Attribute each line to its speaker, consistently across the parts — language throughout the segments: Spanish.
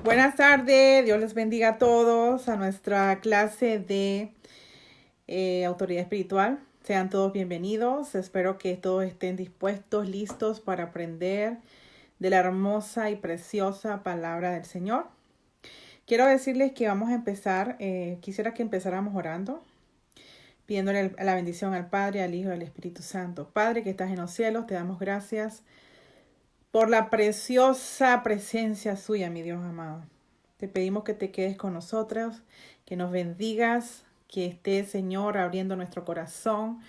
Speaker 1: Buenas tardes, Dios les bendiga a todos a nuestra clase de autoridad espiritual. Sean todos bienvenidos. Espero que todos estén dispuestos, listos para aprender de la hermosa y preciosa palabra del Señor. Quiero decirles que vamos a empezar, quisiera que empezáramos orando, pidiéndole la bendición al Padre, al Hijo y al Espíritu Santo. Padre que estás en los cielos, te damos gracias por la preciosa presencia suya, mi Dios amado. Te pedimos que te quedes con nosotros, que nos bendigas, que estés, Señor, abriendo nuestro corazón,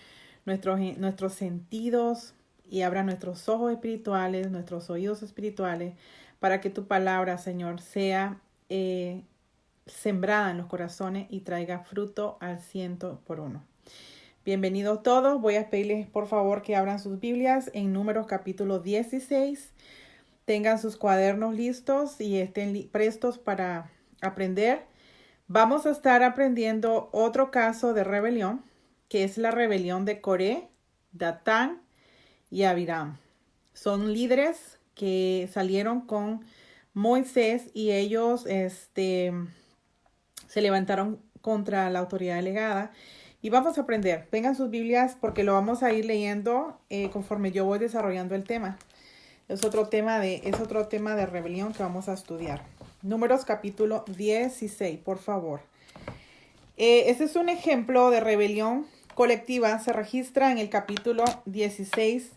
Speaker 1: nuestros sentidos y abra nuestros ojos espirituales, nuestros oídos espirituales, para que tu palabra, Señor, sea sembrada en los corazones y traiga fruto al 100%. Bienvenidos todos. Voy a pedirles, por favor, que abran sus Biblias en Números capítulo 16. Tengan sus cuadernos listos y estén prestos para aprender. Vamos a estar aprendiendo otro caso de rebelión, que es la rebelión de Coré, Datán y Abiram. Son líderes que salieron con Moisés y ellos se levantaron contra la autoridad delegada. Y vamos a aprender. Vengan sus Biblias porque lo vamos a ir leyendo conforme yo voy desarrollando el tema. Es otro tema de rebelión que vamos a estudiar. Números capítulo 16, por favor. Este es un ejemplo de rebelión colectiva. Se registra en el capítulo 16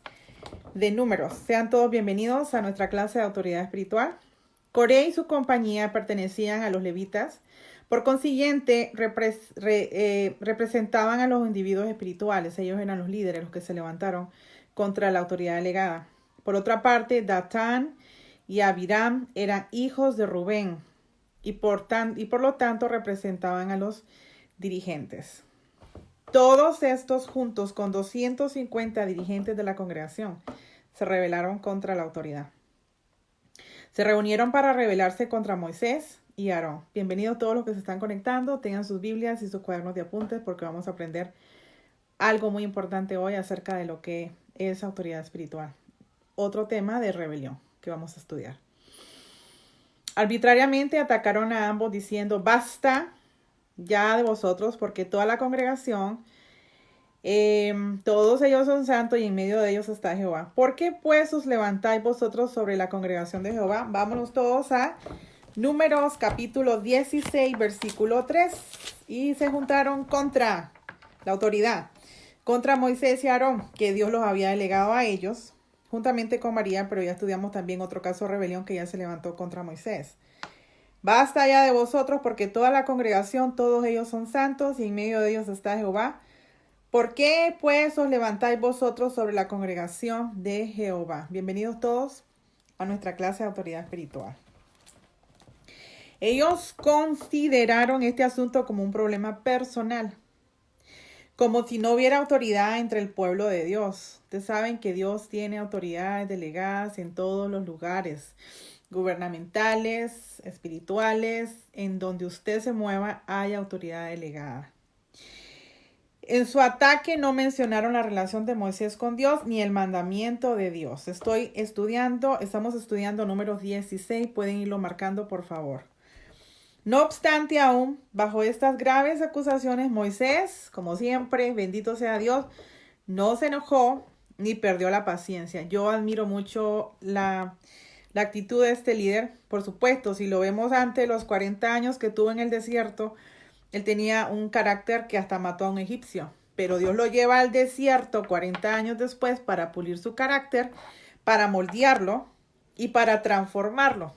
Speaker 1: de Números. Sean todos bienvenidos a nuestra clase de autoridad espiritual. Coré y su compañía pertenecían a los levitas. Por consiguiente, representaban a los individuos espirituales. Ellos eran los líderes, los que se levantaron contra la autoridad delegada. Por otra parte, Datán y Abiram eran hijos de Rubén y por lo tanto representaban a los dirigentes. Todos estos juntos con 250 dirigentes de la congregación se rebelaron contra la autoridad. Se reunieron para rebelarse contra Moisés y Aarón. Bienvenidos todos los que se están conectando. Tengan sus Biblias y sus cuadernos de apuntes porque vamos a aprender algo muy importante hoy acerca de lo que es autoridad espiritual. Otro tema de rebelión que vamos a estudiar. Arbitrariamente atacaron a ambos diciendo, basta ya de vosotros, porque toda la congregación, todos ellos son santos y en medio de ellos está Jehová. ¿Por qué pues os levantáis vosotros sobre la congregación de Jehová? Vámonos todos a Números capítulo 16, versículo 3. Y se juntaron contra la autoridad, contra Moisés y Aarón, que Dios los había delegado a ellos, juntamente con María, pero ya estudiamos también otro caso de rebelión que ya se levantó contra Moisés. Basta ya de vosotros, porque toda la congregación, todos ellos son santos y en medio de ellos está Jehová. ¿Por qué pues os levantáis vosotros sobre la congregación de Jehová? Bienvenidos todos a nuestra clase de autoridad espiritual. Ellos consideraron este asunto como un problema personal, como si no hubiera autoridad entre el pueblo de Dios. Ustedes saben que Dios tiene autoridades delegadas en todos los lugares, gubernamentales, espirituales, en donde usted se mueva hay autoridad delegada. En su ataque no mencionaron la relación de Moisés con Dios ni el mandamiento de Dios. Estamos estudiando Números 16, pueden irlo marcando por favor. No obstante, aún bajo estas graves acusaciones, Moisés, como siempre, bendito sea Dios, no se enojó ni perdió la paciencia. Yo admiro mucho la actitud de este líder. Por supuesto, si lo vemos ante los 40 años que tuvo en el desierto, él tenía un carácter que hasta mató a un egipcio. Pero Dios lo lleva al desierto 40 años después para pulir su carácter, para moldearlo y para transformarlo.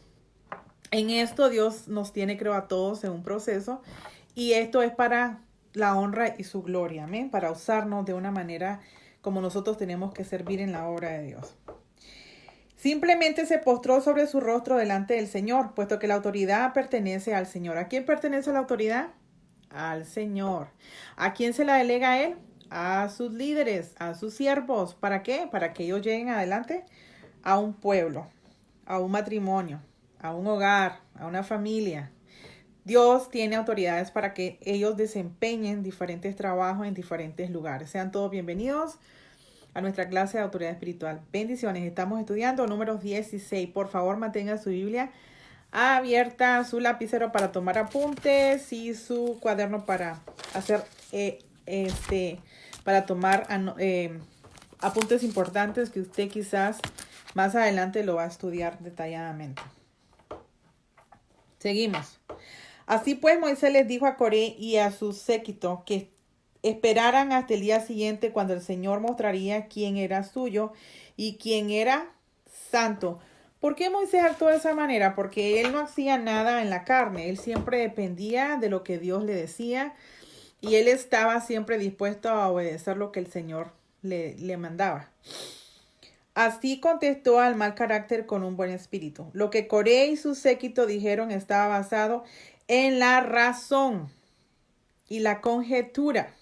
Speaker 1: En esto Dios nos tiene, creo, a todos en un proceso y esto es para la honra y su gloria, amén, para usarnos de una manera como nosotros tenemos que servir en la obra de Dios. Simplemente se postró sobre su rostro delante del Señor, puesto que la autoridad pertenece al Señor. ¿A quién pertenece la autoridad? Al Señor. ¿A quién se la delega a Él? A sus líderes, a sus siervos. ¿Para qué? Para que ellos lleguen adelante a un pueblo, a un matrimonio, a un hogar, a una familia. Dios tiene autoridades para que ellos desempeñen diferentes trabajos en diferentes lugares. Sean todos bienvenidos a nuestra clase de autoridad espiritual. Bendiciones. Estamos estudiando Números 16. Por favor, mantenga su Biblia abierta su lapicero para tomar apuntes y su cuaderno para hacer para tomar apuntes importantes que usted quizás más adelante lo va a estudiar detalladamente. Seguimos. Así pues, Moisés les dijo a Coré y a su séquito que esperaran hasta el día siguiente, cuando el Señor mostraría quién era suyo y quién era santo. ¿Por qué Moisés actuó de esa manera? Porque él no hacía nada en la carne. Él siempre dependía de lo que Dios le decía y él estaba siempre dispuesto a obedecer lo que el Señor le mandaba. Así contestó al mal carácter con un buen espíritu. Lo que Coré y su séquito dijeron estaba basado en la razón y la conjetura.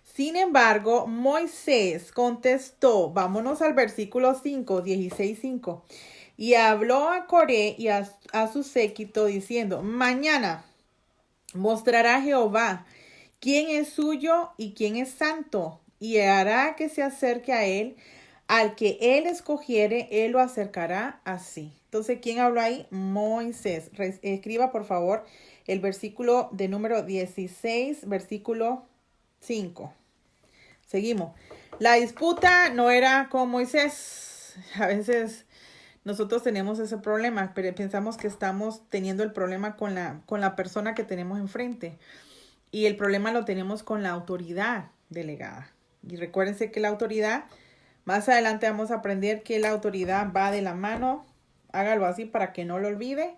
Speaker 1: Sin embargo, Moisés contestó, vámonos al versículo 5, 16:5, y habló a Coré y a su séquito diciendo, mañana mostrará Jehová quién es suyo y quién es santo, y hará que se acerque a él. Al que él escogiere, él lo acercará así. Entonces, ¿quién habló ahí? Moisés. Escriba, por favor, el versículo de número 16, versículo 5. Seguimos. La disputa no era con Moisés. A veces nosotros tenemos ese problema, pero pensamos que estamos teniendo el problema con la persona que tenemos enfrente. Y el problema lo tenemos con la autoridad delegada. Y recuérdense que la autoridad, más adelante vamos a aprender que la autoridad va de la mano, hágalo así para que no lo olvide,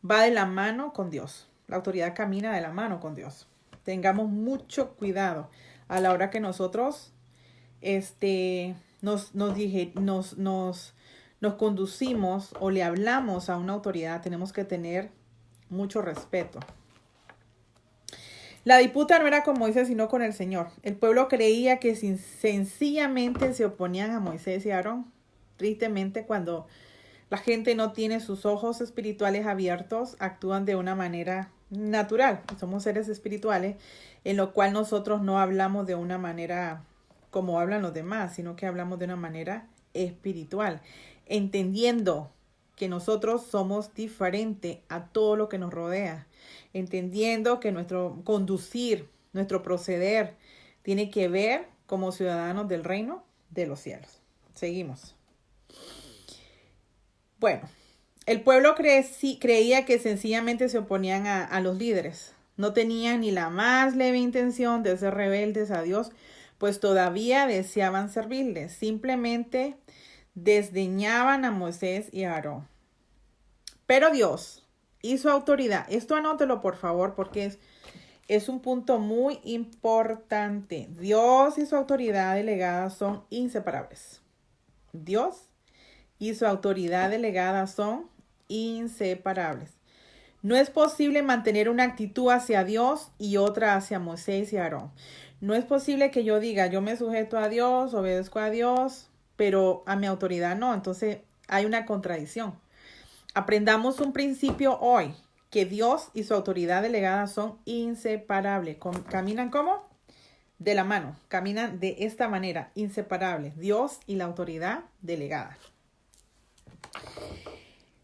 Speaker 1: va de la mano con Dios. La autoridad camina de la mano con Dios. Tengamos mucho cuidado a la hora que nosotros nos conducimos o le hablamos a una autoridad. Tenemos que tener mucho respeto. La disputa no era con Moisés, sino con el Señor. El pueblo creía que sencillamente se oponían a Moisés y a Aarón. Tristemente, cuando la gente no tiene sus ojos espirituales abiertos, actúan de una manera natural. Somos seres espirituales, en lo cual nosotros no hablamos de una manera como hablan los demás, sino que hablamos de una manera espiritual, entendiendo que nosotros somos diferentes a todo lo que nos rodea, entendiendo que nuestro conducir, nuestro proceder, tiene que ver como ciudadanos del reino de los cielos. Seguimos. Bueno, el pueblo creía que sencillamente se oponían a los líderes. No tenían ni la más leve intención de ser rebeldes a Dios, pues todavía deseaban servirles. Simplemente desdeñaban a Moisés y a Aarón. Pero Dios y su autoridad, esto anótelo por favor porque es un punto muy importante. Dios y su autoridad delegada son inseparables. Dios y su autoridad delegada son inseparables. No es posible mantener una actitud hacia Dios y otra hacia Moisés y Aarón. No es posible que yo diga, yo me sujeto a Dios, obedezco a Dios, pero a mi autoridad no. Entonces hay una contradicción. Aprendamos un principio hoy, que Dios y su autoridad delegada son inseparables. ¿Caminan cómo? De la mano. Caminan de esta manera, inseparables. Dios y la autoridad delegada.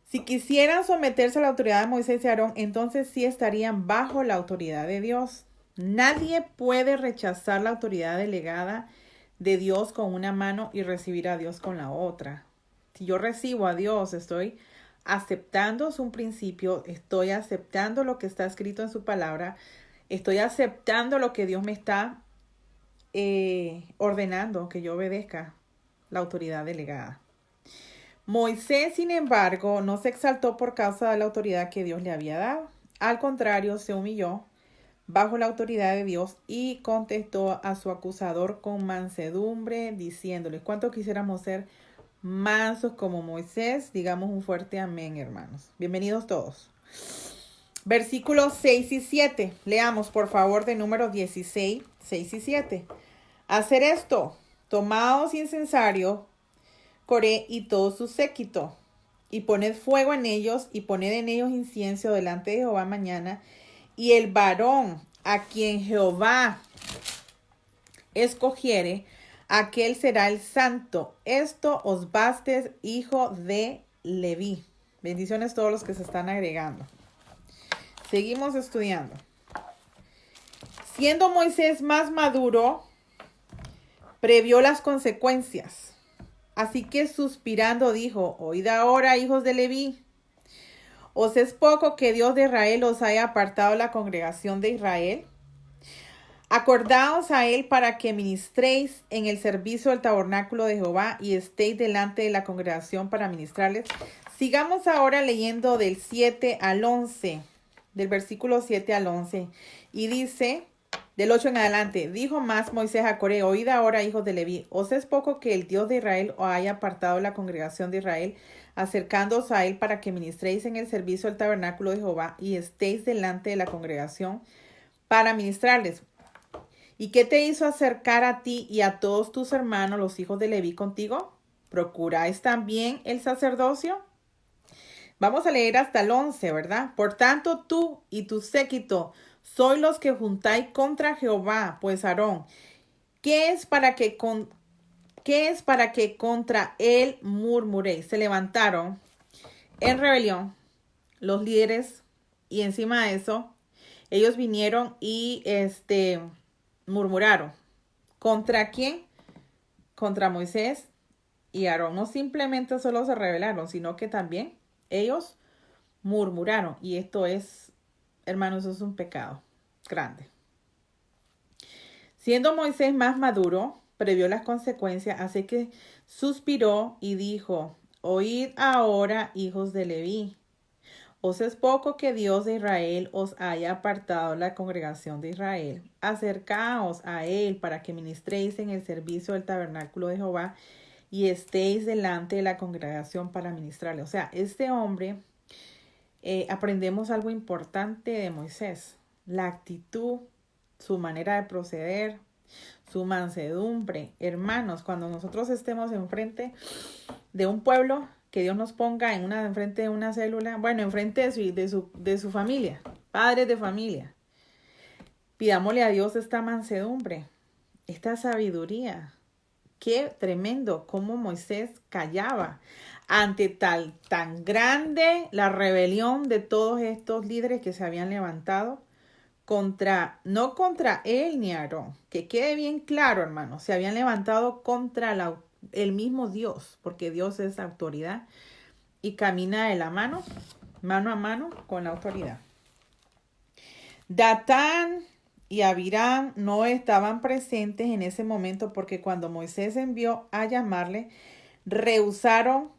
Speaker 1: Si quisieran someterse a la autoridad de Moisés y Aarón, entonces sí estarían bajo la autoridad de Dios. Nadie puede rechazar la autoridad delegada de Dios con una mano y recibir a Dios con la otra. Si yo recibo a Dios, estoy aceptando su principio, estoy aceptando lo que está escrito en su palabra, estoy aceptando lo que Dios me está ordenando que yo obedezca, la autoridad delegada. Moisés, sin embargo, no se exaltó por causa de la autoridad que Dios le había dado. Al contrario, se humilló bajo la autoridad de Dios y contestó a su acusador con mansedumbre, diciéndole, ¿cuánto quisiéramos ser mansos como Moisés? Digamos un fuerte amén, hermanos. Bienvenidos todos. Versículos 6 y 7. Leamos, por favor, de número 16, 6 y 7. Hacer esto, tomaos incensario, Coré y todo su séquito, y poned fuego en ellos, y poned en ellos incienso delante de Jehová mañana, y el varón a quien Jehová escogiere, aquel será el santo. Esto os baste, hijo de Leví. Bendiciones todos los que se están agregando. Seguimos estudiando. Siendo Moisés más maduro, previó las consecuencias. Así que suspirando dijo, oíd ahora, hijos de Leví, ¿os es poco que Dios de Israel os haya apartado la congregación de Israel? Acordaos a él para que ministréis en el servicio del tabernáculo de Jehová y estéis delante de la congregación para ministrarles. Sigamos ahora leyendo del 7 al 11, del versículo 7 al 11. Y dice, del 8 en adelante, dijo más Moisés a Coré, oíd ahora, hijos de Leví, ¿os es poco que el Dios de Israel os haya apartado la congregación de Israel, acercándoos a él para que ministréis en el servicio del tabernáculo de Jehová y estéis delante de la congregación para ministrarles? ¿Y qué te hizo acercar a ti y a todos tus hermanos, los hijos de Leví, contigo? ¿Procuráis también el sacerdocio? Vamos a leer hasta el 11, ¿verdad? Por tanto, tú y tu séquito sois los que juntáis contra Jehová, pues Aarón, ¿qué es para que contra él murmuréis? Se levantaron en rebelión los líderes y encima de eso, ellos vinieron y murmuraron. ¿Contra quién? Contra Moisés y Aarón. No simplemente solo se rebelaron, sino que también ellos murmuraron. Y esto es, hermanos, eso es un pecado grande. Siendo Moisés más maduro, previó las consecuencias, así que suspiró y dijo, oíd ahora, hijos de Leví. ¿Os es poco que Dios de Israel os haya apartado la congregación de Israel? Acercaos a él para que ministréis en el servicio del tabernáculo de Jehová y estéis delante de la congregación para ministrarle. O sea, este hombre, aprendemos algo importante de Moisés. La actitud, su manera de proceder, su mansedumbre. Hermanos, cuando nosotros estemos enfrente de un pueblo, que Dios nos ponga enfrente de una célula, bueno, enfrente de su familia, padres de familia. Pidámosle a Dios esta mansedumbre, esta sabiduría. Qué tremendo cómo Moisés callaba ante tan grande la rebelión de todos estos líderes que se habían levantado no contra él ni Aarón, que quede bien claro, hermanos, se habían levantado contra el mismo Dios, porque Dios es autoridad y camina de la mano a mano con la autoridad. Datán y Abiram no estaban presentes en ese momento porque cuando Moisés envió a llamarle, rehusaron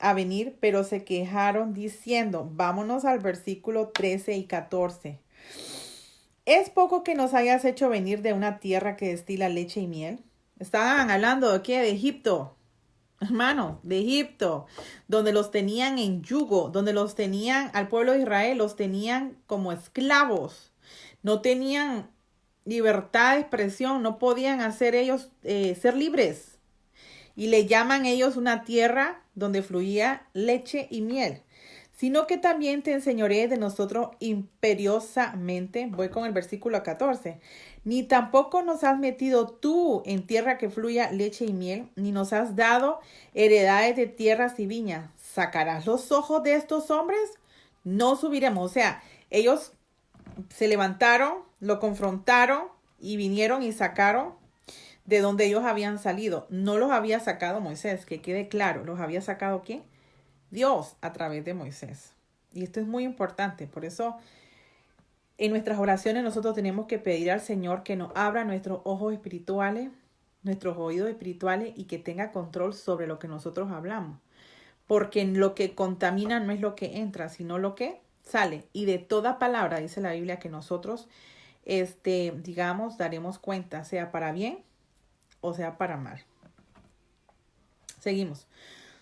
Speaker 1: a venir, pero se quejaron diciendo, vámonos al versículo 13 y 14. ¿Es poco que nos hayas hecho venir de una tierra que destila leche y miel? Estaban hablando de ¿qué? De Egipto, hermanos, de Egipto, donde los tenían en yugo, donde los tenían al pueblo de Israel, los tenían como esclavos, no tenían libertad de expresión, no podían hacer ellos ser libres. Y le llaman ellos una tierra donde fluía leche y miel. Sino que también te enseñoré de nosotros imperiosamente. Voy con el versículo 14. Ni tampoco nos has metido tú en tierra que fluya leche y miel, ni nos has dado heredades de tierras y viñas. ¿Sacarás los ojos de estos hombres? No subiremos. O sea, ellos se levantaron, lo confrontaron y vinieron y sacaron de donde ellos habían salido. No los había sacado Moisés, que quede claro. ¿Los había sacado quién? Dios a través de Moisés. Y esto es muy importante. Por eso en nuestras oraciones nosotros tenemos que pedir al Señor que nos abra nuestros ojos espirituales, nuestros oídos espirituales y que tenga control sobre lo que nosotros hablamos. Porque lo que contamina no es lo que entra, sino lo que sale. Y de toda palabra, dice la Biblia, que nosotros, digamos, daremos cuenta, sea para bien o sea para mal. Seguimos.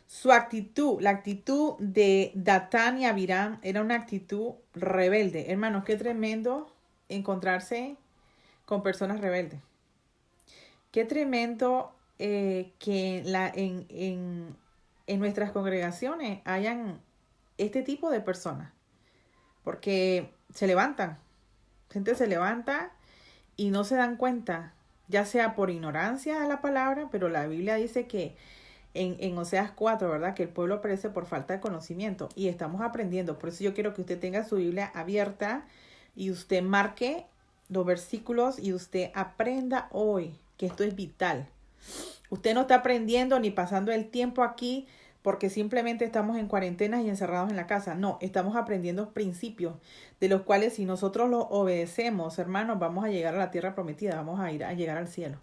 Speaker 1: Su actitud, la actitud de Datán y Abiram era una actitud rebelde. Hermanos, qué tremendo encontrarse con personas rebeldes. Qué tremendo que en nuestras congregaciones hayan este tipo de personas. Porque se levantan. Gente se levanta y no se dan cuenta, ya sea por ignorancia a la palabra, pero la Biblia dice que en Oseas 4, ¿verdad? Que el pueblo perece por falta de conocimiento y estamos aprendiendo. Por eso yo quiero que usted tenga su Biblia abierta y usted marque los versículos y usted aprenda hoy, que esto es vital. Usted no está aprendiendo ni pasando el tiempo aquí porque simplemente estamos en cuarentenas y encerrados en la casa. No, estamos aprendiendo principios de los cuales si nosotros los obedecemos, hermanos, vamos a llegar a la tierra prometida, vamos a llegar al cielo.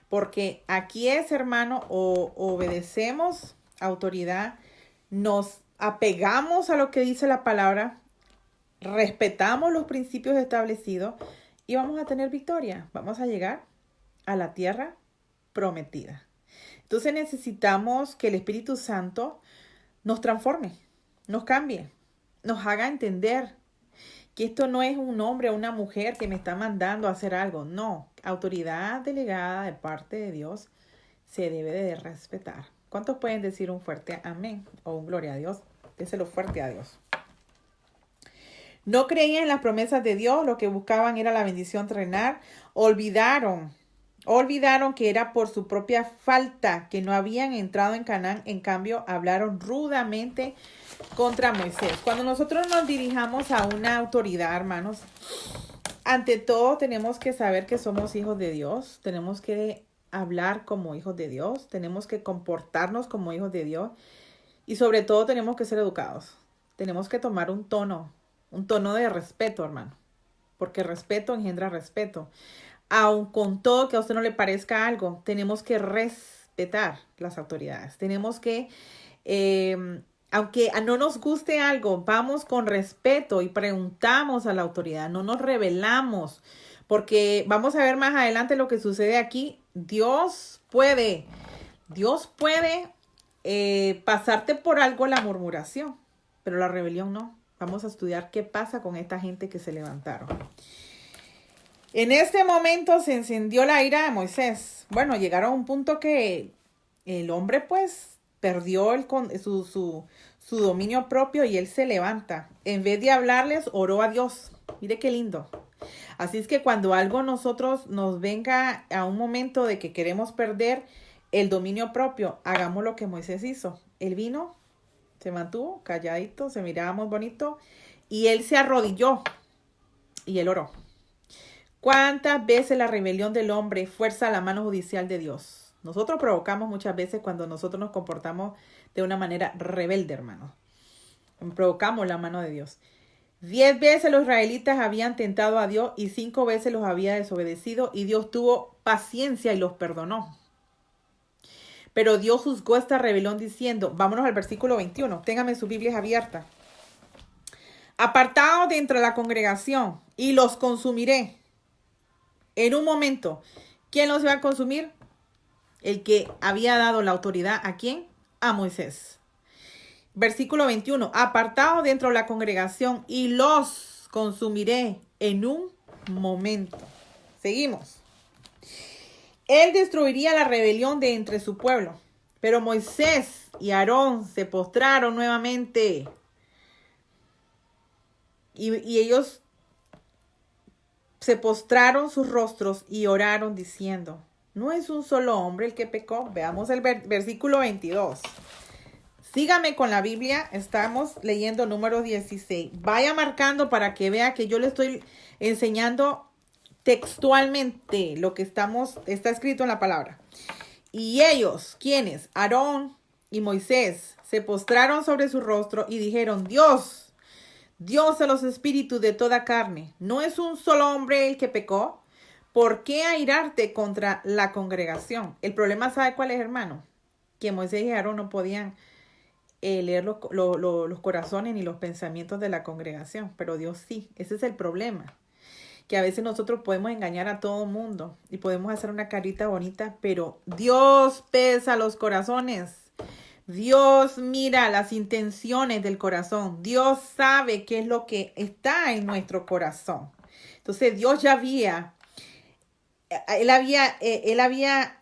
Speaker 1: Porque aquí es, hermano, o obedecemos autoridad, nos apegamos a lo que dice la palabra, respetamos los principios establecidos y vamos a tener victoria. Vamos a llegar a la tierra prometida. Entonces necesitamos que el Espíritu Santo nos transforme, nos cambie, nos haga entender que esto no es un hombre o una mujer que me está mandando a hacer algo. No, autoridad delegada de parte de Dios se debe de respetar. ¿Cuántos pueden decir un fuerte amén o un gloria a Dios? Déselo fuerte a Dios. No creían en las promesas de Dios, lo que buscaban era la bendición terrenal. Olvidaron que era por su propia falta que no habían entrado en Canaán. En cambio, hablaron rudamente contra Moisés. Cuando nosotros nos dirijamos a una autoridad, hermanos, ante todo tenemos que saber que somos hijos de Dios. Tenemos que hablar como hijos de Dios. Tenemos que comportarnos como hijos de Dios. Y sobre todo tenemos que ser educados. Tenemos que tomar un tono de respeto, hermano. Porque respeto engendra respeto. Aun con todo que a usted no le parezca algo, tenemos que respetar las autoridades. Tenemos que, aunque no nos guste algo, vamos con respeto y preguntamos a la autoridad. No nos rebelamos, porque vamos a ver más adelante lo que sucede aquí. Dios puede pasarte por algo la murmuración, pero la rebelión no. Vamos a estudiar qué pasa con esta gente que se levantaron. En este momento se encendió la ira de Moisés. Bueno, llegaron a un punto que el hombre pues perdió su dominio propio y él se levanta. En vez de hablarles, oró a Dios. Mire qué lindo. Así es que cuando algo nosotros nos venga a un momento de que queremos perder el dominio propio, hagamos lo que Moisés hizo. Él vino, se mantuvo calladito, se miraba muy bonito y él se arrodilló y él oró. ¿Cuántas veces la rebelión del hombre fuerza la mano judicial de Dios? Nosotros provocamos muchas veces cuando nosotros nos comportamos de una manera rebelde, hermano. Provocamos la mano de Dios. 10 veces los israelitas habían tentado a Dios y 5 veces los había desobedecido y Dios tuvo paciencia y los perdonó. Pero Dios juzgó esta rebelión diciendo, vámonos al versículo 21, téngame sus Biblias abiertas. Apartados de entre la congregación y los consumiré. En un momento, ¿quién los iba a consumir? El que había dado la autoridad, ¿a quién? A Moisés. Versículo 21. Apartados dentro de la congregación y los consumiré en un momento. Seguimos. Él destruiría la rebelión de entre su pueblo. Pero Moisés y Aarón se postraron nuevamente. Y ellos se postraron sus rostros y oraron diciendo, ¿no es un solo hombre el que pecó? Veamos el versículo 22. Sígame con la Biblia, estamos leyendo Números 16. Vaya marcando para que vea que yo le estoy enseñando textualmente lo que está escrito en la palabra. Y ellos, ¿quiénes? Aarón y Moisés, se postraron sobre su rostro y dijeron, Dios de los espíritus de toda carne, ¿no es un solo hombre el que pecó? ¿Por qué airarte contra la congregación? El problema, ¿sabe cuál es, hermano? Que Moisés y Aarón no podían leer los corazones ni los pensamientos de la congregación, pero Dios sí. Ese es el problema. Que a veces nosotros podemos engañar a todo mundo y podemos hacer una carita bonita, pero Dios pesa los corazones. Dios mira las intenciones del corazón. Dios sabe qué es lo que está en nuestro corazón. Entonces Dios ya él había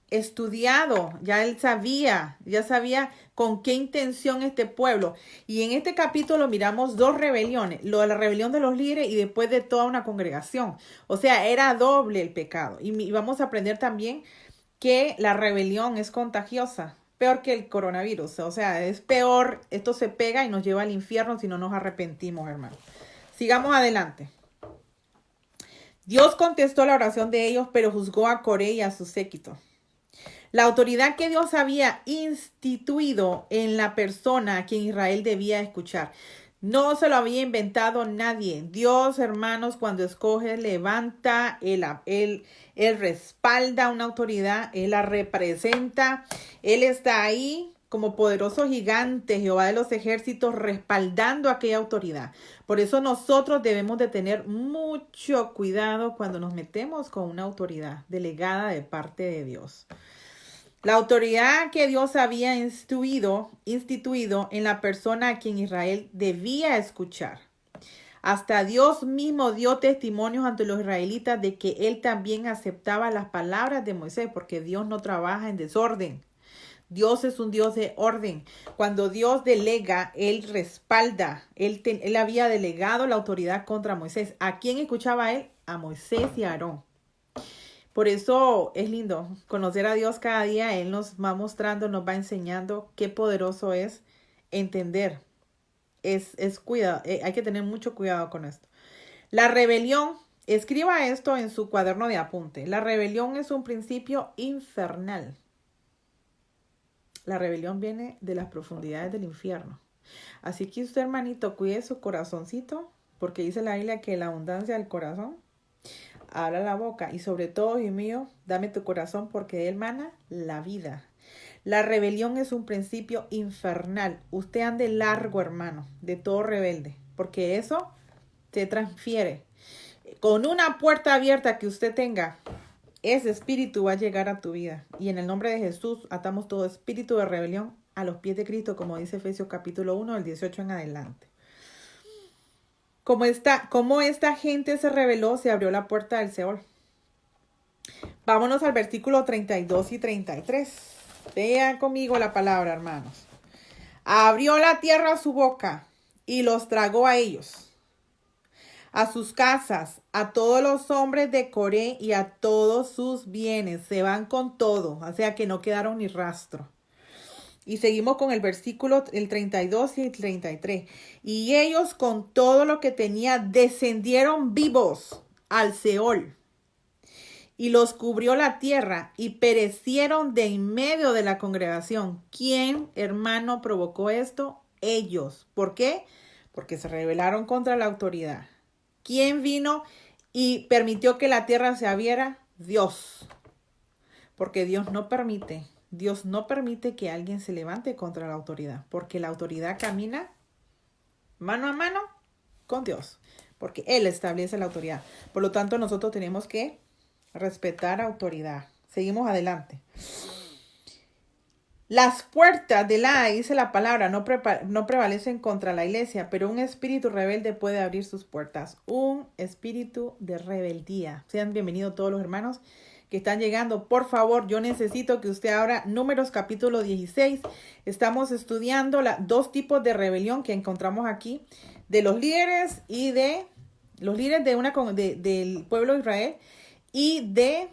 Speaker 1: estudiado, ya sabía con qué intención este pueblo. Y en este capítulo miramos 2 rebeliones, la rebelión de los líderes y después de toda una congregación. O sea, era doble el pecado. Y vamos a aprender también que la rebelión es contagiosa. peor que el coronavirus. O sea, es peor. Esto se pega y nos lleva al infierno si no nos arrepentimos, hermano. Sigamos adelante. Dios contestó la oración de ellos, pero juzgó a Coré y a su séquito. La autoridad que Dios había instituido en la persona a quien Israel debía escuchar. No se lo había inventado nadie. Dios, hermanos, cuando escoge, levanta, él respalda una autoridad, Él la representa, Él está ahí como poderoso gigante, Jehová de los ejércitos, respaldando a aquella autoridad. Por eso nosotros debemos de tener mucho cuidado cuando nos metemos con una autoridad delegada de parte de Dios. La autoridad que Dios había instituido en la persona a quien Israel debía escuchar. Hasta Dios mismo dio testimonios ante los israelitas de que Él también aceptaba las palabras de Moisés, porque Dios no trabaja en desorden. Dios es un Dios de orden. Cuando Dios delega, Él respalda. Él había delegado la autoridad contra Moisés. ¿A quién escuchaba Él? A Moisés y a Aarón. Por eso es lindo conocer a Dios cada día. Él nos va mostrando, nos va enseñando qué poderoso es entender. Cuidado, hay que tener mucho cuidado con esto. La rebelión, escriba esto en su cuaderno de apunte. La rebelión es un principio infernal. La rebelión viene de las profundidades del infierno. Así que usted, hermanito, cuide su corazoncito, porque dice la Biblia que la abundancia del corazón habla la boca. Y sobre todo, Dios mío, dame tu corazón, porque de él mana la vida. La rebelión es un principio infernal. Usted ande largo, hermano, de todo rebelde, porque eso se transfiere. Con una puerta abierta que usted tenga, ese espíritu va a llegar a tu vida. Y en el nombre de Jesús atamos todo espíritu de rebelión a los pies de Cristo, como dice Efesios capítulo 1, del 18 en adelante. Como esta gente se rebeló, se abrió la puerta del Seol. Vámonos al versículo 32 y 33. Vean conmigo la palabra, hermanos. Abrió la tierra su boca y los tragó a ellos, a sus casas, a todos los hombres de Coré y a todos sus bienes. Se van con todo, o sea que no quedaron ni rastro. Y seguimos con el versículo, el 32 y el 33. Y ellos con todo lo que tenía descendieron vivos al Seol. Y los cubrió la tierra y perecieron de en medio de la congregación. ¿Quién, hermano, provocó esto? Ellos. ¿Por qué? Porque se rebelaron contra la autoridad. ¿Quién vino y permitió que la tierra se abriera? Dios. Porque Dios no permite que alguien se levante contra la autoridad, porque la autoridad camina mano a mano con Dios, porque Él establece la autoridad. Por lo tanto, nosotros tenemos que respetar autoridad. Seguimos adelante. Las puertas de dice la palabra, no prevalecen contra la iglesia, pero un espíritu rebelde puede abrir sus puertas. Un espíritu de rebeldía. Sean bienvenidos todos los hermanos que están llegando. Por favor, yo necesito que usted abra Números capítulo 16. Estamos estudiando dos tipos de rebelión que encontramos aquí, de los líderes y de los líderes del pueblo de Israel y de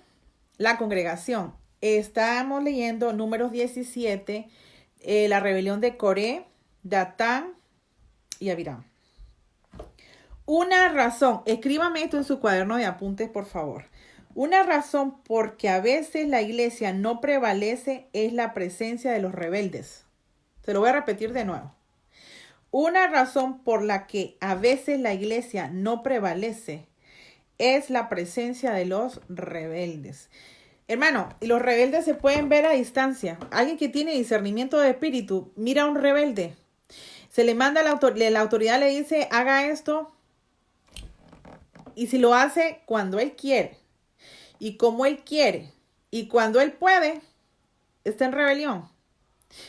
Speaker 1: la congregación. Estamos leyendo Números 17, la rebelión de Coré, Datán y Abiram. Una razón, escríbame esto en su cuaderno de apuntes, por favor. Una razón porque a veces la iglesia no prevalece es la presencia de los rebeldes. Se lo voy a repetir de nuevo. Una razón por la que a veces la iglesia no prevalece es la presencia de los rebeldes. Hermano, y los rebeldes se pueden ver a distancia. Alguien que tiene discernimiento de espíritu, mira a un rebelde. Se le manda la autoridad, le dice, haga esto. Y si lo hace cuando él quiere, y como él quiere, y cuando él puede, está en rebelión.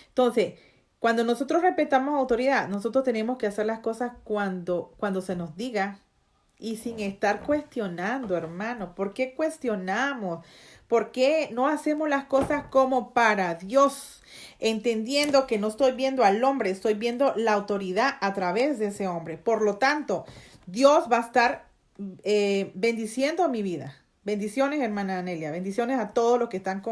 Speaker 1: Entonces, cuando nosotros respetamos autoridad, nosotros tenemos que hacer las cosas cuando se nos diga y sin estar cuestionando, hermano. ¿Por qué cuestionamos? ¿Por qué no hacemos las cosas como para Dios? Entendiendo que no estoy viendo al hombre, estoy viendo la autoridad a través de ese hombre. Por lo tanto, Dios va a estar bendiciendo mi vida. Bendiciones, hermana Anelia. Bendiciones a todos los que están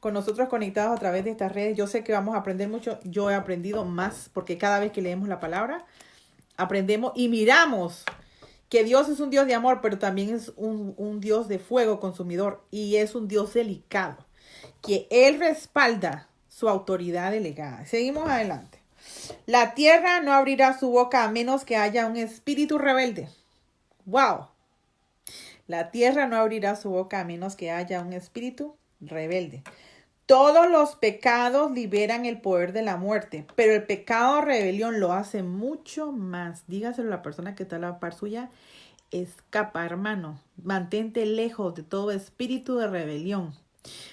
Speaker 1: con nosotros conectados a través de estas redes. Yo sé que vamos a aprender mucho. Yo he aprendido más porque cada vez que leemos la palabra, aprendemos y miramos que Dios es un Dios de amor, pero también es un Dios de fuego consumidor y es un Dios delicado, que Él respalda su autoridad delegada. Seguimos adelante. La tierra no abrirá su boca a menos que haya un espíritu rebelde. ¡Wow! La tierra no abrirá su boca a menos que haya un espíritu rebelde. Todos los pecados liberan el poder de la muerte, pero el pecado de rebelión lo hace mucho más. Dígaselo a la persona que está a la par suya. Escapa, hermano. Mantente lejos de todo espíritu de rebelión.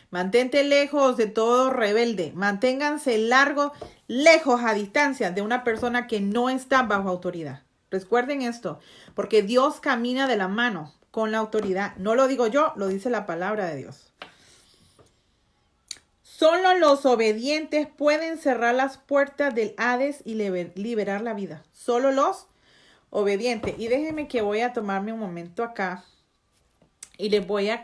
Speaker 1: Mantente lejos de todo rebelde. Manténganse lejos a distancia de una persona que no está bajo autoridad. Recuerden esto, porque Dios camina de la mano con la autoridad. No lo digo yo, lo dice la palabra de Dios. Solo los obedientes pueden cerrar las puertas del Hades y liberar la vida. Solo los obedientes. Y déjenme que voy a tomarme un momento acá y les voy a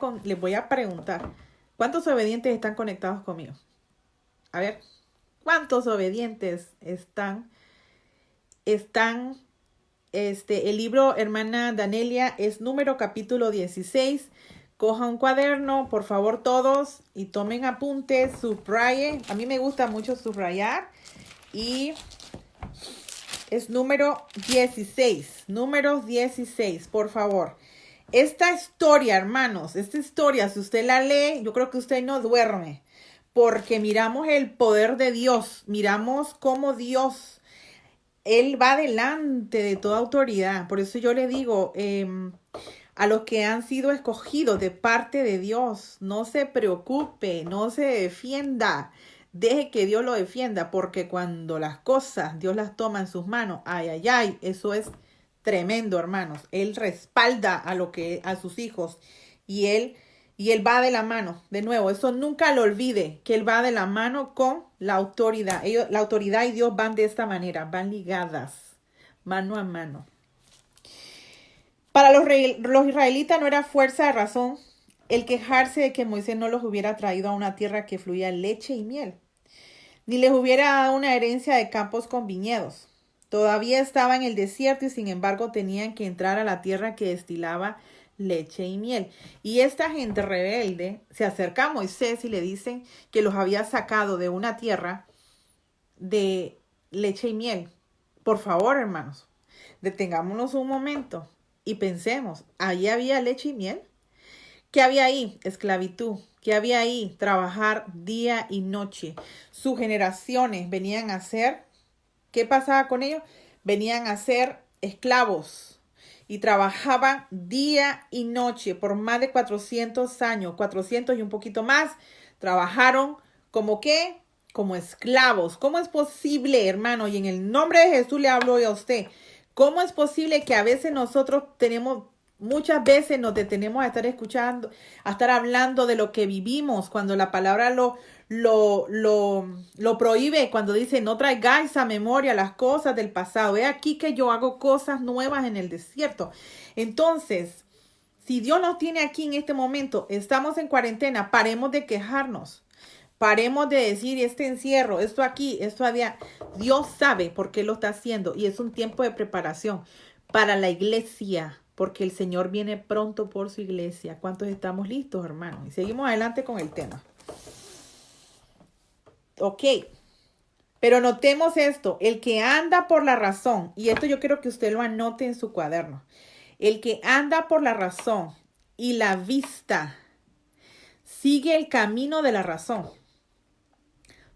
Speaker 1: preguntar, ¿cuántos obedientes están conectados conmigo? A ver, ¿cuántos obedientes están? El libro, hermana Danelia, es número capítulo 16. Coja un cuaderno, por favor, todos, y tomen apuntes, subrayen. A mí me gusta mucho subrayar. Y es número 16. Número 16, por favor. Esta historia, hermanos, esta historia, si usted la lee, yo creo que usted no duerme. Porque miramos el poder de Dios. Miramos cómo Dios, Él va delante de toda autoridad. Por eso yo le digo, a los que han sido escogidos de parte de Dios, no se preocupe, no se defienda, deje que Dios lo defienda, porque cuando las cosas Dios las toma en sus manos, ay, ay, ay, eso es tremendo, hermanos. Él respalda a sus hijos y él va de la mano. De nuevo, eso nunca lo olvide, que Él va de la mano con la autoridad. La autoridad y Dios van de esta manera, van ligadas, mano a mano. Para los israelitas no era fuerza de razón el quejarse de que Moisés no los hubiera traído a una tierra que fluía leche y miel, ni les hubiera dado una herencia de campos con viñedos. Todavía estaba en el desierto y sin embargo tenían que entrar a la tierra que destilaba leche y miel. Y esta gente rebelde se acerca a Moisés y le dicen que los había sacado de una tierra de leche y miel. Por favor, hermanos, detengámonos un momento. Y pensemos, ¿allí había leche y miel? ¿Qué había ahí? Esclavitud. ¿Qué había ahí? Trabajar día y noche. Sus generaciones venían a ser, ¿qué pasaba con ellos? Venían a ser esclavos y trabajaban día y noche por más de 400 años, 400 y un poquito más. Trabajaron ¿como qué? Como esclavos. ¿Cómo es posible, hermano? Y en el nombre de Jesús le hablo a usted. ¿Cómo es posible que a veces muchas veces nos detenemos a estar escuchando, a estar hablando de lo que vivimos, cuando la palabra lo prohíbe, cuando dice no traigáis a memoria las cosas del pasado? He aquí que yo hago cosas nuevas en el desierto. Entonces, si Dios nos tiene aquí en este momento, estamos en cuarentena, paremos de quejarnos. Paremos de decir este encierro, esto aquí, esto allá. Dios sabe por qué lo está haciendo y es un tiempo de preparación para la iglesia, porque el Señor viene pronto por su iglesia. ¿Cuántos estamos listos, hermanos? Y seguimos adelante con el tema. Ok, pero notemos esto, el que anda por la razón, y esto yo quiero que usted lo anote en su cuaderno, el que anda por la razón y la vista sigue el camino de la razón.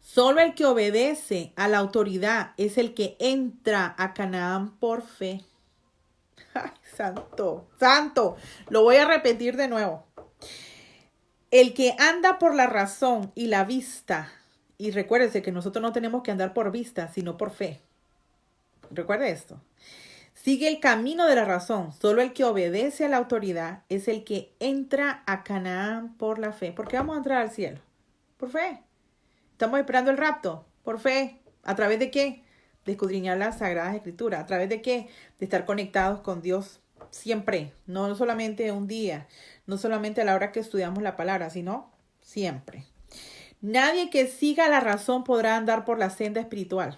Speaker 1: Solo el que obedece a la autoridad es el que entra a Canaán por fe. Ay, santo. Lo voy a repetir de nuevo. El que anda por la razón y la vista. Y recuérdese que nosotros no tenemos que andar por vista, sino por fe. Recuerde esto. Sigue el camino de la razón. Solo el que obedece a la autoridad es el que entra a Canaán por la fe. ¿Por qué vamos a entrar al cielo? Por fe. Estamos esperando el rapto, por fe. ¿A través de qué? De escudriñar las Sagradas Escrituras. ¿A través de qué? De estar conectados con Dios siempre. No solamente un día, no solamente a la hora que estudiamos la palabra, sino siempre. Nadie que siga la razón podrá andar por la senda espiritual,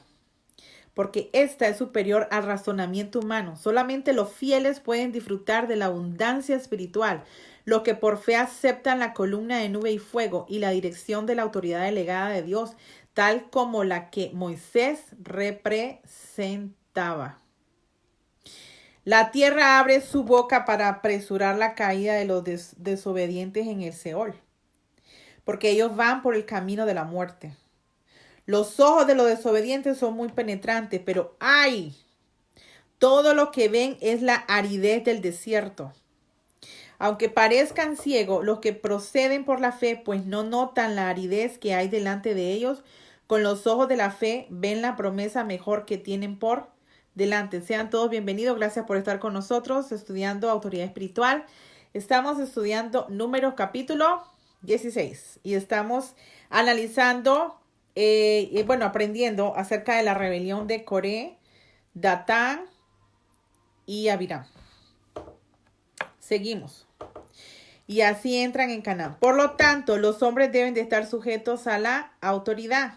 Speaker 1: porque esta es superior al razonamiento humano. Solamente los fieles pueden disfrutar de la abundancia espiritual, los que por fe aceptan la columna de nube y fuego y la dirección de la autoridad delegada de Dios, tal como la que Moisés representaba. La tierra abre su boca para apresurar la caída de los desobedientes en el Seol, porque ellos van por el camino de la muerte. Los ojos de los desobedientes son muy penetrantes, pero ¡ay! Todo lo que ven es la aridez del desierto. Aunque parezcan ciegos, los que proceden por la fe, pues no notan la aridez que hay delante de ellos, con los ojos de la fe ven la promesa mejor que tienen por delante. Sean todos bienvenidos. Gracias por estar con nosotros estudiando autoridad espiritual. Estamos estudiando Números capítulo 16 y estamos analizando, aprendiendo acerca de la rebelión de Coré, Datán y Abiram. Seguimos. Y así entran en Canaán. Por lo tanto, los hombres deben de estar sujetos a la autoridad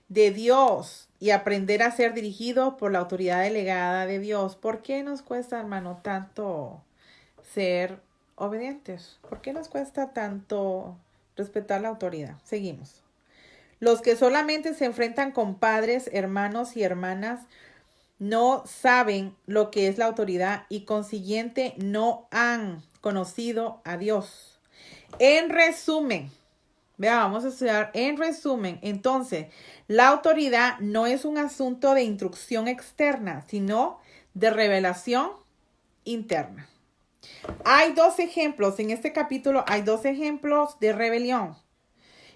Speaker 1: de Dios y aprender a ser dirigidos por la autoridad delegada de Dios. ¿Por qué nos cuesta, hermano, tanto ser obedientes? ¿Por qué nos cuesta tanto respetar la autoridad? Seguimos. Los que solamente se enfrentan con padres, hermanos y hermanas no saben lo que es la autoridad y consiguiente no han conocido a Dios. En resumen, vamos a estudiar en resumen. Entonces, la autoridad no es un asunto de instrucción externa, sino de revelación interna. Hay dos ejemplos, en este capítulo hay dos ejemplos de rebelión.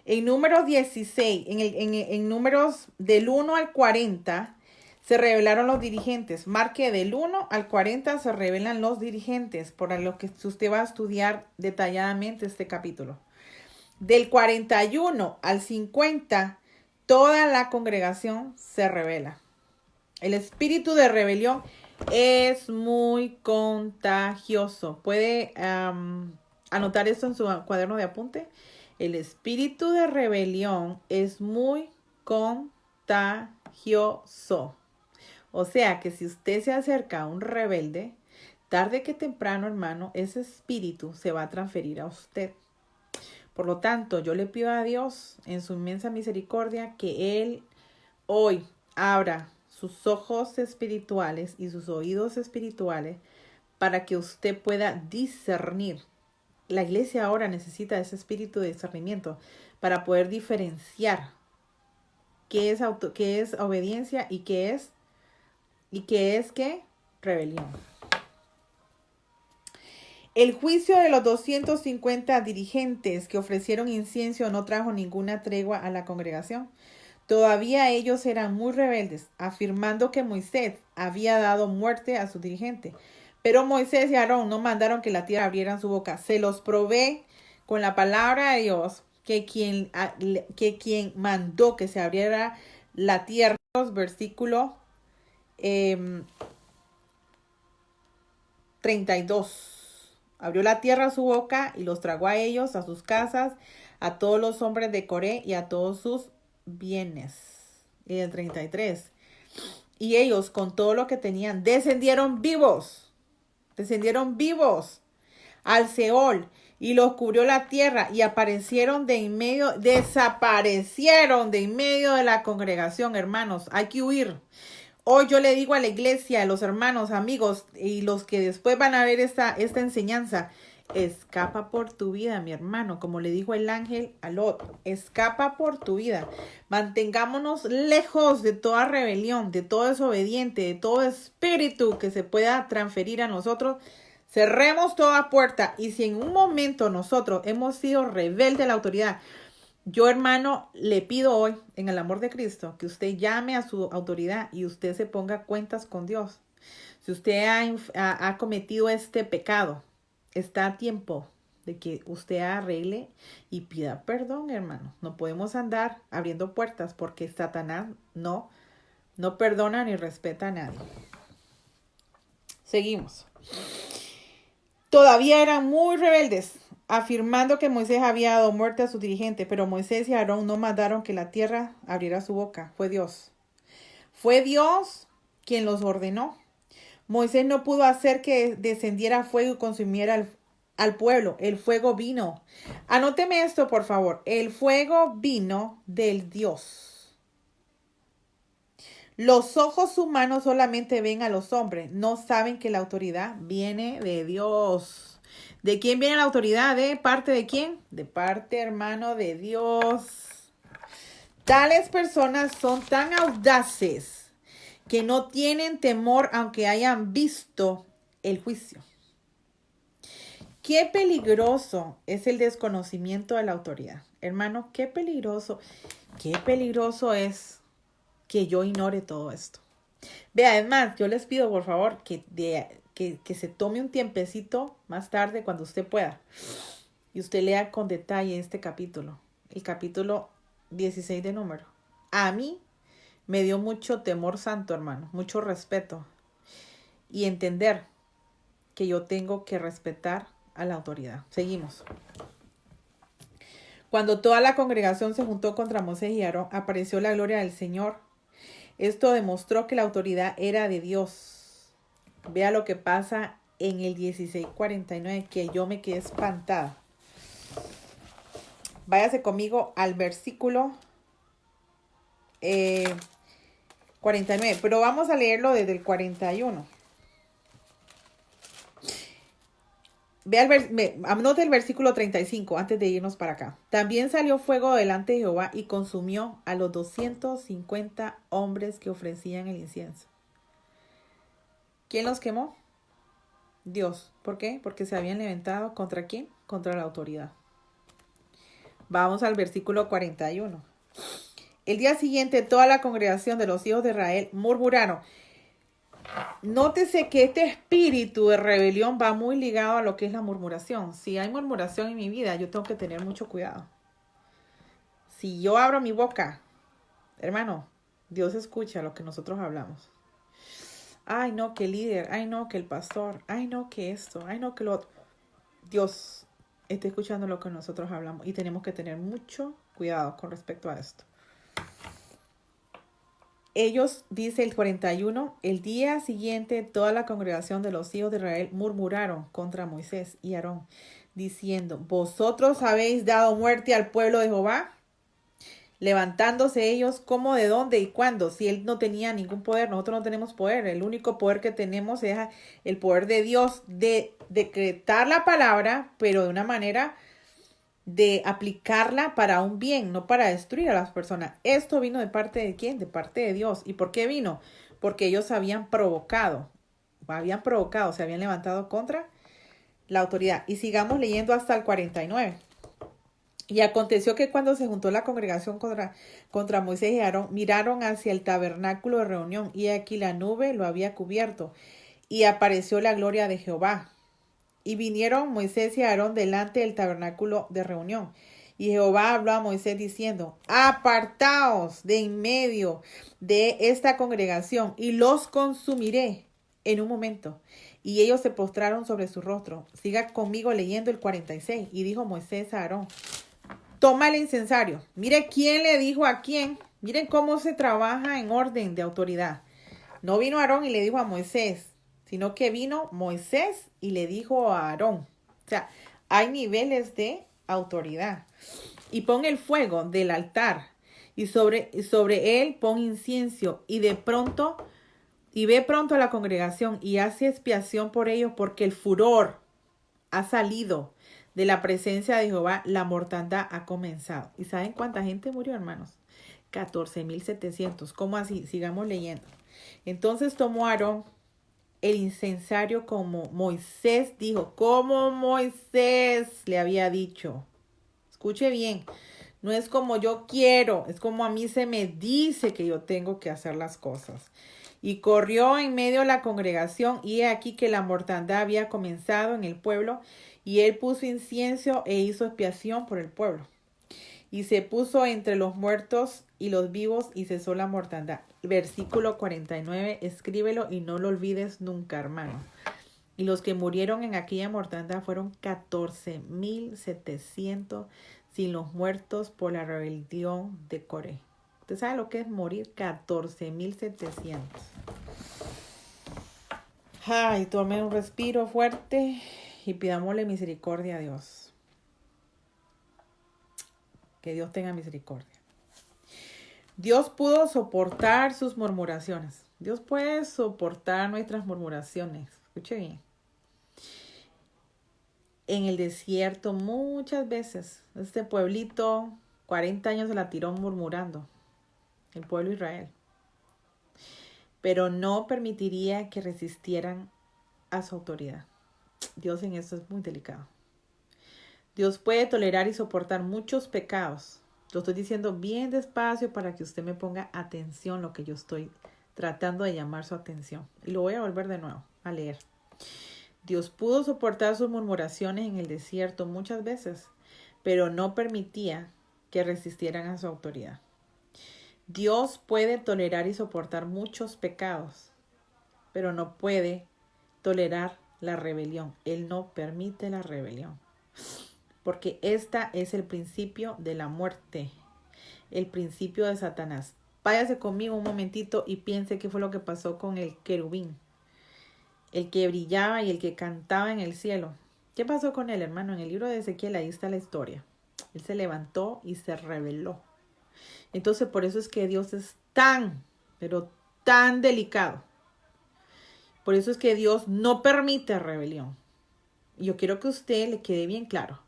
Speaker 1: En Números 16, en Números del 1 al 40, se revelaron los dirigentes. Marque del 1 al 40 se revelan los dirigentes, por lo que usted va a estudiar detalladamente este capítulo. Del 41 al 50, toda la congregación se revela. El espíritu de rebelión es muy contagioso. Puede anotar esto en su cuaderno de apunte. El espíritu de rebelión es muy contagioso. O sea que si usted se acerca a un rebelde, tarde que temprano, hermano, ese espíritu se va a transferir a usted. Por lo tanto, yo le pido a Dios en su inmensa misericordia que Él hoy abra sus ojos espirituales y sus oídos espirituales para que usted pueda discernir. La iglesia ahora necesita ese espíritu de discernimiento para poder diferenciar qué es obediencia y qué es rebelión. El juicio de los 250 dirigentes que ofrecieron incienso no trajo ninguna tregua a la congregación. Todavía ellos eran muy rebeldes, afirmando que Moisés había dado muerte a su dirigente. Pero Moisés y Aarón no mandaron que la tierra abrieran su boca. Se los probé con la palabra de Dios que quien mandó que se abriera la tierra, versículo 32. Abrió la tierra su boca y los tragó a ellos, a sus casas, a todos los hombres de Coré y a todos sus bienes. Y el 33. Y ellos con todo lo que tenían descendieron vivos al Seol y los cubrió la tierra y desaparecieron de en medio de la congregación, hermanos. Hay que huir. Hoy yo le digo a la iglesia, a los hermanos, amigos y los que después van a ver esta enseñanza, escapa por tu vida, mi hermano, como le dijo el ángel a Lot, escapa por tu vida. Mantengámonos lejos de toda rebelión, de todo desobediente, de todo espíritu que se pueda transferir a nosotros. Cerremos toda puerta y si en un momento nosotros hemos sido rebeldes a la autoridad, yo, hermano, le pido hoy, en el amor de Cristo, que usted llame a su autoridad y usted se ponga cuentas con Dios. Si usted ha cometido este pecado, está a tiempo de que usted arregle y pida perdón, hermano. No podemos andar abriendo puertas porque Satanás no perdona ni respeta a nadie. Seguimos. Todavía eran muy rebeldes. afirmando que Moisés había dado muerte a su dirigente, pero Moisés y Aarón no mandaron que la tierra abriera su boca. Fue Dios. Fue Dios quien los ordenó. Moisés no pudo hacer que descendiera fuego y consumiera al pueblo. El fuego vino. Anóteme esto, por favor. El fuego vino del Dios. Los ojos humanos solamente ven a los hombres. No saben que la autoridad viene de Dios. ¿De quién viene la autoridad? ¿De parte de quién? De parte, hermano, de Dios. Tales personas son tan audaces que no tienen temor aunque hayan visto el juicio. Qué peligroso es el desconocimiento de la autoridad. Hermano, qué peligroso es que yo ignore todo esto. Vea, además, yo les pido por favor que se tome un tiempecito más tarde cuando usted pueda y usted lea con detalle este capítulo, el capítulo 16 de Número. A mí me dio mucho temor santo, hermano, mucho respeto y entender que yo tengo que respetar a la autoridad. Seguimos. Cuando toda la congregación se juntó contra Moisés y Aarón, apareció la gloria del Señor. Esto demostró que la autoridad era de Dios. Vea lo que pasa en el 16:49, que yo me quedé espantada. Váyase conmigo al versículo 49, pero vamos a leerlo desde el 41. Anote el versículo 35 antes de irnos para acá. También salió fuego delante de Jehová y consumió a los 250 hombres que ofrecían el incienso. ¿Quién los quemó? Dios. ¿Por qué? Porque se habían levantado ¿contra quién? Contra la autoridad. Vamos al versículo 41. El día siguiente toda la congregación de los hijos de Israel murmuraron. Nótese que este espíritu de rebelión va muy ligado a lo que es la murmuración. Si hay murmuración en mi vida, yo tengo que tener mucho cuidado. Si yo abro mi boca, hermano, Dios escucha lo que nosotros hablamos. Ay, no, que el líder. Ay, no, que el pastor. Ay, no, que esto. Ay, no, que lo otro. Dios está escuchando lo que nosotros hablamos y tenemos que tener mucho cuidado con respecto a esto. Ellos, dice el 41, el día siguiente toda la congregación de los hijos de Israel murmuraron contra Moisés y Aarón, diciendo, ¿vosotros habéis dado muerte al pueblo de Jehová? Levantándose ellos, ¿cómo, de dónde y cuándo? Si él no tenía ningún poder, nosotros no tenemos poder. El único poder que tenemos es el poder de Dios de decretar la palabra, pero de una manera de aplicarla para un bien, no para destruir a las personas. Esto vino de parte de ¿quién? De parte de Dios. ¿Y por qué vino? Porque ellos habían provocado, se habían levantado contra la autoridad. Y sigamos leyendo hasta el 49. Y aconteció que cuando se juntó la congregación contra Moisés y Aarón, miraron hacia el tabernáculo de reunión, y aquí la nube lo había cubierto, y apareció la gloria de Jehová. Y vinieron Moisés y Aarón delante del tabernáculo de reunión. Y Jehová habló a Moisés diciendo, apartaos de en medio de esta congregación y los consumiré en un momento. Y ellos se postraron sobre su rostro. Siga conmigo leyendo el 46. Y dijo Moisés a Aarón, toma el incensario. Mire quién le dijo a quién. Miren cómo se trabaja en orden de autoridad. No vino Aarón y le dijo a Moisés, sino que vino Moisés y le dijo a Aarón. O sea, hay niveles de autoridad. Y pon el fuego del altar y sobre él pon incienso y ve pronto a la congregación y hace expiación por ellos, porque el furor ha salido de la presencia de Jehová, la mortandad ha comenzado. ¿Y saben cuánta gente murió, hermanos? 14,700. ¿Cómo así? Sigamos leyendo. Entonces tomó Aarón el incensario como Moisés dijo, como Moisés le había dicho. Escuche bien, no es como yo quiero, es como a mí se me dice que yo tengo que hacer las cosas. Y corrió en medio de la congregación, y he aquí que la mortandad había comenzado en el pueblo, y él puso incienso e hizo expiación por el pueblo. Y se puso entre los muertos y los vivos y cesó la mortandad. Versículo 49, escríbelo y no lo olvides nunca, hermano. Y los que murieron en aquella mortandad fueron 14,700 sin los muertos por la rebelión de Coré. ¿Usted sabe lo que es morir? 14,700. Ay, tome un respiro fuerte y pidámosle misericordia a Dios. Que Dios tenga misericordia. Dios pudo soportar sus murmuraciones. Dios puede soportar nuestras murmuraciones. Escuche bien. En el desierto muchas veces, este pueblito, 40 años se la tiró murmurando. El pueblo de Israel. Pero no permitiría que resistieran a su autoridad. Dios en esto es muy delicado. Dios puede tolerar y soportar muchos pecados. Lo estoy diciendo bien despacio para que usted me ponga atención lo que yo estoy tratando de llamar su atención. Y lo voy a volver de nuevo a leer. Dios pudo soportar sus murmuraciones en el desierto muchas veces, pero no permitía que resistieran a su autoridad. Dios puede tolerar y soportar muchos pecados, pero no puede tolerar la rebelión. Él no permite la rebelión. Porque esta es el principio de la muerte, el principio de Satanás. Váyase conmigo un momentito y piense qué fue lo que pasó con el querubín, el que brillaba y el que cantaba en el cielo. ¿Qué pasó con él, hermano? En el libro de Ezequiel ahí está la historia. Él se levantó y se rebeló. Entonces por eso es que Dios es tan, pero tan delicado. Por eso es que Dios no permite rebelión. Y yo quiero que a usted le quede bien claro.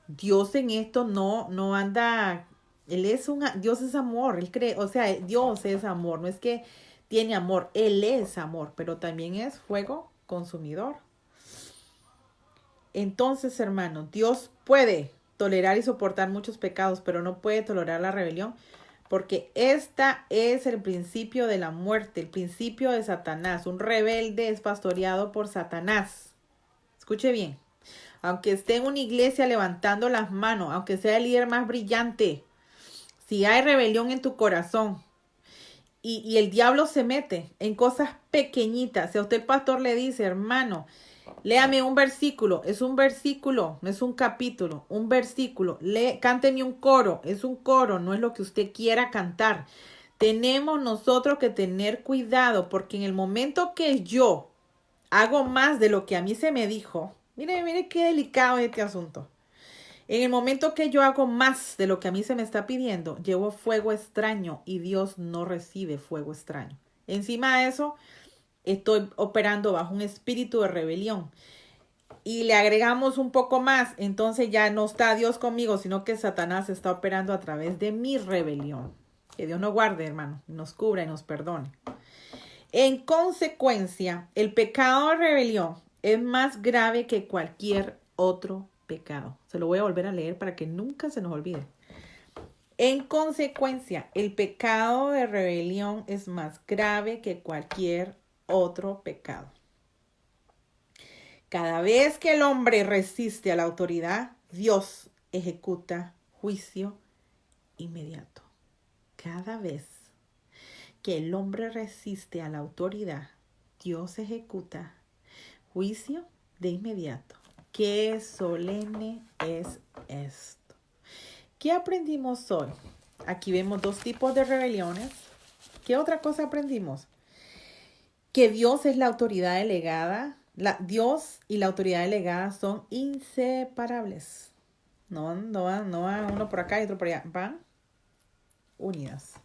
Speaker 1: Dios en esto no anda, Dios es amor, Él cree, o sea, Dios es amor, no es que tiene amor, Él es amor, pero también es fuego consumidor. Entonces, hermano, Dios puede tolerar y soportar muchos pecados, pero no puede tolerar la rebelión, porque esta es el principio de la muerte, el principio de Satanás. Un rebelde es pastoreado por Satanás. Escuche bien. Aunque esté en una iglesia levantando las manos, aunque sea el líder más brillante, si hay rebelión en tu corazón y el diablo se mete en cosas pequeñitas, si a usted el pastor le dice, hermano, léame un versículo, es un versículo, no es un capítulo, un versículo, cánteme un coro, es un coro, no es lo que usted quiera cantar. Tenemos nosotros que tener cuidado porque en el momento que yo hago más de lo que a mí se me dijo, mire qué delicado es este asunto. En el momento que yo hago más de lo que a mí se me está pidiendo, llevo fuego extraño y Dios no recibe fuego extraño. Encima de eso, estoy operando bajo un espíritu de rebelión. Y le agregamos un poco más, entonces ya no está Dios conmigo, sino que Satanás está operando a través de mi rebelión. Que Dios nos guarde, hermano, nos cubra y nos perdone. En consecuencia, el pecado de rebelión es más grave que cualquier otro pecado. Se lo voy a volver a leer para que nunca se nos olvide. En consecuencia, el pecado de rebelión es más grave que cualquier otro pecado. Cada vez que el hombre resiste a la autoridad, Dios ejecuta juicio inmediato. Cada vez que el hombre resiste a la autoridad, Dios ejecuta juicio de inmediato. Qué solemne es esto. ¿Qué aprendimos hoy? Aquí vemos dos tipos de rebeliones. ¿Qué otra cosa aprendimos? Que Dios es la autoridad delegada. Dios y la autoridad delegada son inseparables. No van uno por acá y otro por allá. Van unidas.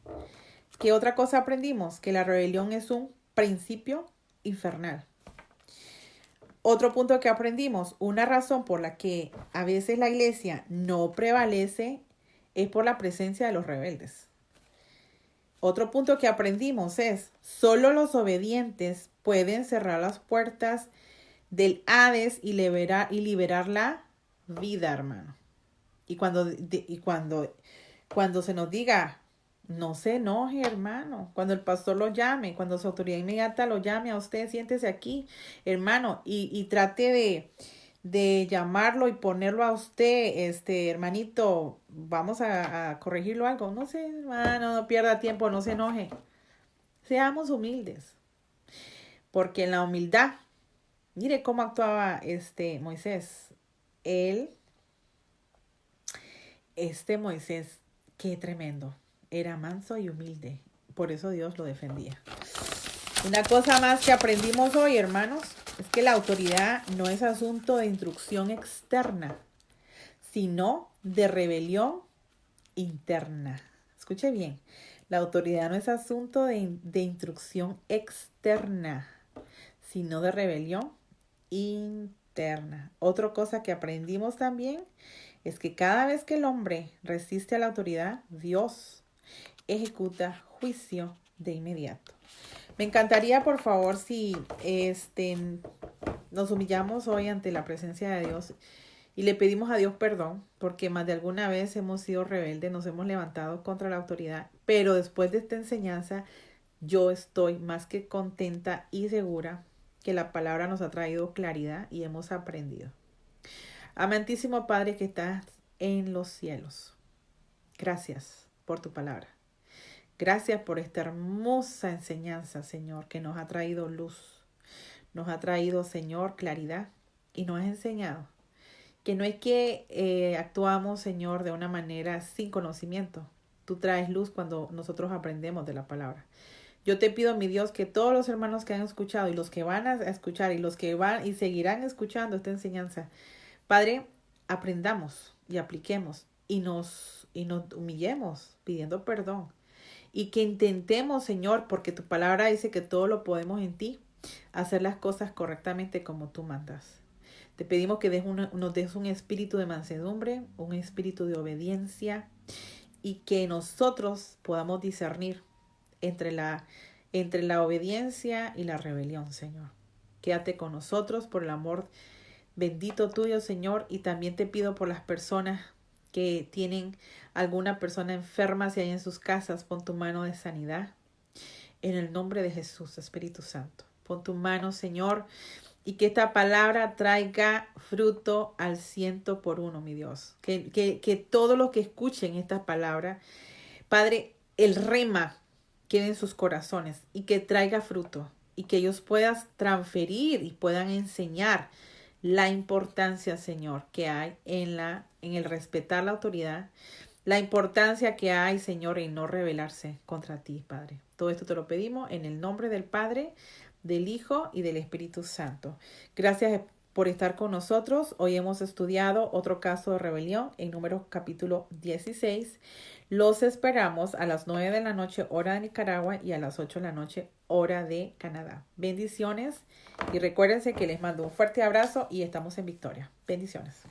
Speaker 1: ¿Qué otra cosa aprendimos? Que la rebelión es un principio infernal. Otro punto que aprendimos, una razón por la que a veces la iglesia no prevalece es por la presencia de los rebeldes. Otro punto que aprendimos es, solo los obedientes pueden cerrar las puertas del Hades y liberar la vida, hermano. Y cuando se nos diga, no se enoje, hermano. Cuando el pastor lo llame, cuando su autoridad inmediata lo llame a usted, siéntese aquí, hermano, y trate de llamarlo y ponerlo a usted, hermanito, vamos a corregirlo algo. No sé, hermano, no pierda tiempo, no se enoje. Seamos humildes. Porque en la humildad Mire cómo actuaba Moisés. Él, Moisés, qué tremendo. Era manso y humilde. Por eso Dios lo defendía. Una cosa más que aprendimos hoy, hermanos, es que la autoridad no es asunto de instrucción externa, sino de rebelión interna. Escuche bien, la autoridad no es asunto de instrucción externa, sino de rebelión interna. Otra cosa que aprendimos también es que cada vez que el hombre resiste a la autoridad, Dios ejecuta juicio de inmediato. Me encantaría, por favor, si nos humillamos hoy ante la presencia de Dios y le pedimos a Dios perdón, porque más de alguna vez hemos sido rebeldes, nos hemos levantado contra la autoridad, pero después de esta enseñanza, yo estoy más que contenta y segura que la palabra nos ha traído claridad y hemos aprendido. Amantísimo Padre que estás en los cielos, gracias por tu palabra. Gracias por esta hermosa enseñanza, Señor, que nos ha traído luz, nos ha traído, Señor, claridad y nos ha enseñado que no es que actuamos, Señor, de una manera sin conocimiento. Tú traes luz cuando nosotros aprendemos de la palabra. Yo te pido, mi Dios, que todos los hermanos que han escuchado y los que van a escuchar y los que van y seguirán escuchando esta enseñanza, Padre, aprendamos y apliquemos y nos humillemos pidiendo perdón. Y que intentemos, Señor, porque tu palabra dice que todo lo podemos en ti, hacer las cosas correctamente como tú mandas. Te pedimos que nos des un espíritu de mansedumbre, un espíritu de obediencia y que nosotros podamos discernir entre la obediencia y la rebelión, Señor. Quédate con nosotros por el amor bendito tuyo, Señor, y también te pido por las personas que tienen alguna persona enferma, si hay en sus casas, pon tu mano de sanidad. En el nombre de Jesús, Espíritu Santo, pon tu mano, Señor, y que esta palabra traiga fruto al 100%, mi Dios. Que todos los que escuchen esta palabra, Padre, el rema quede en sus corazones y que traiga fruto y que ellos puedan transferir y puedan enseñar la importancia, Señor, que hay en el respetar la autoridad, la importancia que hay, Señor, en no rebelarse contra ti, Padre. Todo esto te lo pedimos en el nombre del Padre, del Hijo y del Espíritu Santo. Gracias por estar con nosotros. Hoy hemos estudiado otro caso de rebelión en Números capítulo 16. Los esperamos a las 9 de la noche, hora de Nicaragua, y a las 8 de la noche, hora de Canadá. Bendiciones y recuérdense que les mando un fuerte abrazo y estamos en victoria. Bendiciones.